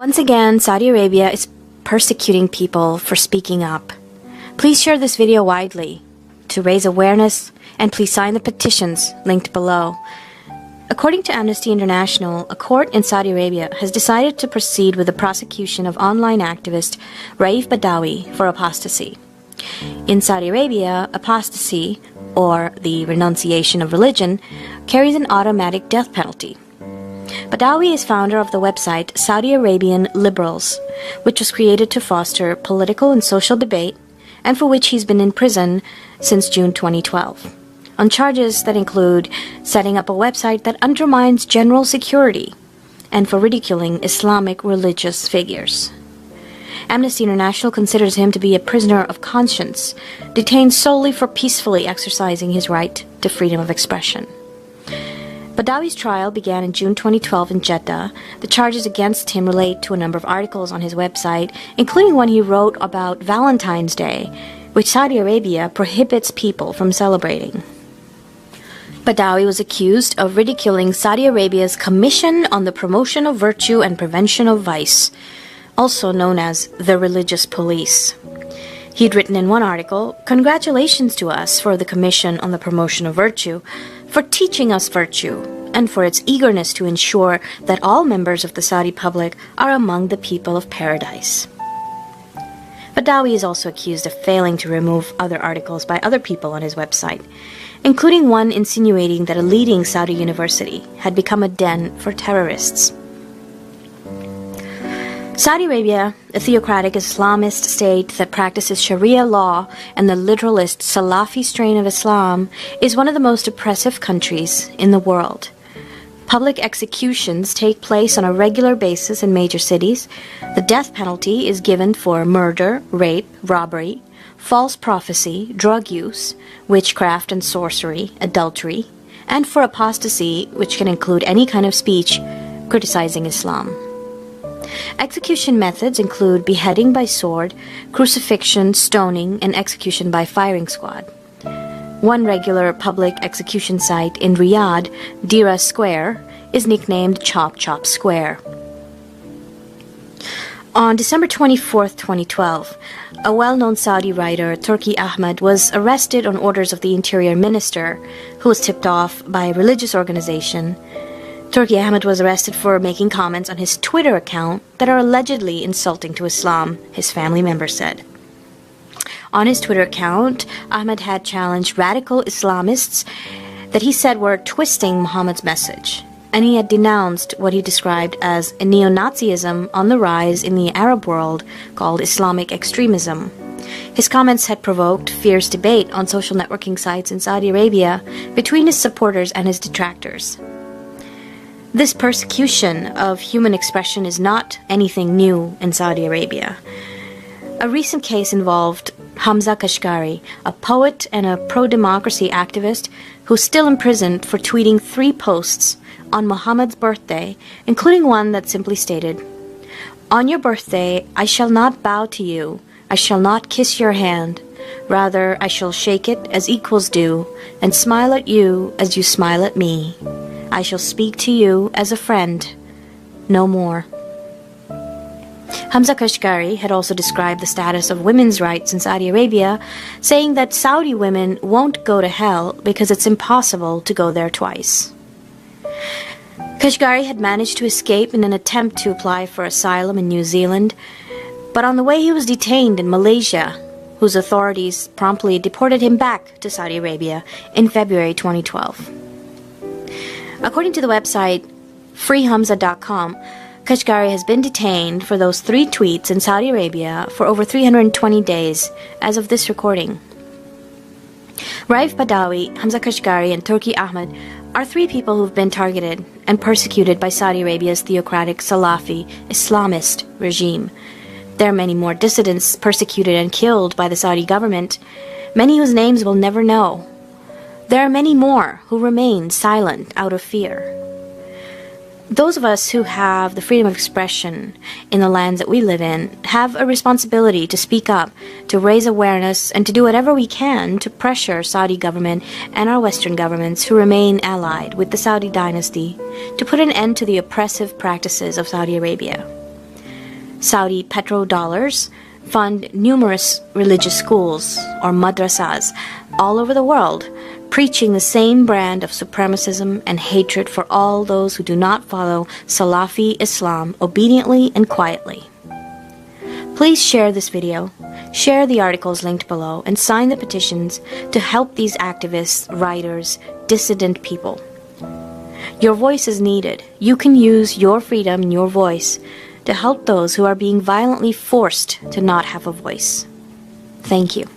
Once again, Saudi Arabia is persecuting people for speaking up. Please share this video widely to raise awareness, and please sign the petitions linked below. According to Amnesty International, a court in Saudi Arabia has decided to proceed with the prosecution of online activist Raif Badawi for apostasy. In Saudi Arabia, apostasy, or the renunciation of religion, carries an automatic death penalty. Badawi is founder of the website Saudi Arabian Liberals, which was created to foster political and social debate, and for which he's been in prison since June 2012, on charges that include setting up a website that undermines general security and for ridiculing Islamic religious figures. Amnesty International considers him to be a prisoner of conscience, detained solely for peacefully exercising his right to freedom of expression. Badawi's trial began in June 2012 in Jeddah. The charges against him relate to a number of articles on his website, including one he wrote about Valentine's Day, which Saudi Arabia prohibits people from celebrating. Badawi was accused of ridiculing Saudi Arabia's Commission on the Promotion of Virtue and Prevention of Vice, also known as the Religious Police. He'd written in one article, "Congratulations to us for the Commission on the Promotion of Virtue, for teaching us virtue, and for its eagerness to ensure that all members of the Saudi public are among the people of paradise." Badawi is also accused of failing to remove other articles by other people on his website, including one insinuating that a leading Saudi university had become a den for terrorists. Saudi Arabia, a theocratic Islamist state that practices Sharia law and the literalist Salafi strain of Islam, is one of the most oppressive countries in the world. Public executions take place on a regular basis in major cities. The death penalty is given for murder, rape, robbery, false prophecy, drug use, witchcraft and sorcery, adultery, and for apostasy, which can include any kind of speech criticizing Islam. Execution methods include beheading by sword, crucifixion, stoning, and execution by firing squad. One regular public execution site in Riyadh, Dira Square, is nicknamed Chop Chop Square. On December 24, 2012, a well-known Saudi writer, Turki Ahmad, was arrested on orders of the Interior Minister, who was tipped off by a religious organization. Turki Ahmad was arrested for making comments on his Twitter account that are allegedly insulting to Islam, his family members said. On his Twitter account, Ahmad had challenged radical Islamists that he said were twisting Muhammad's message, and he had denounced what he described as a neo-Nazism on the rise in the Arab world called Islamic extremism. His comments had provoked fierce debate on social networking sites in Saudi Arabia between his supporters and his detractors. This persecution of human expression is not anything new in Saudi Arabia. A recent case involved Hamza Kashgari, a poet and a pro-democracy activist who's still imprisoned for tweeting 3 posts on Muhammad's birthday, including one that simply stated, "On your birthday, I shall not bow to you, I shall not kiss your hand. Rather, I shall shake it as equals do, and smile at you as you smile at me. I shall speak to you as a friend, no more." Hamza Kashgari had also described the status of women's rights in Saudi Arabia, saying that Saudi women won't go to hell because it's impossible to go there twice. Kashgari had managed to escape in an attempt to apply for asylum in New Zealand, but on the way he was detained in Malaysia, whose authorities promptly deported him back to Saudi Arabia in February 2012. According to the website freehamza.com, Kashgari has been detained for those 3 tweets in Saudi Arabia for over 320 days as of this recording. Raif Badawi, Hamza Kashgari, and Turki Ahmad are 3 people who've been targeted and persecuted by Saudi Arabia's theocratic Salafi Islamist regime. There are many more dissidents persecuted and killed by the Saudi government, many whose names we'll never know. There are many more who remain silent out of fear. Those of us who have the freedom of expression in the lands that we live in have a responsibility to speak up, to raise awareness, and to do whatever we can to pressure Saudi government and our Western governments who remain allied with the Saudi dynasty to put an end to the oppressive practices of Saudi Arabia. Saudi petrodollars fund numerous religious schools or madrasas all over the world, preaching the same brand of supremacism and hatred for all those who do not follow Salafi Islam obediently and quietly. Please share this video, share the articles linked below, and sign the petitions to help these activists, writers, dissident people. Your voice is needed. You can use your freedom and your voice to help those who are being violently forced to not have a voice. Thank you.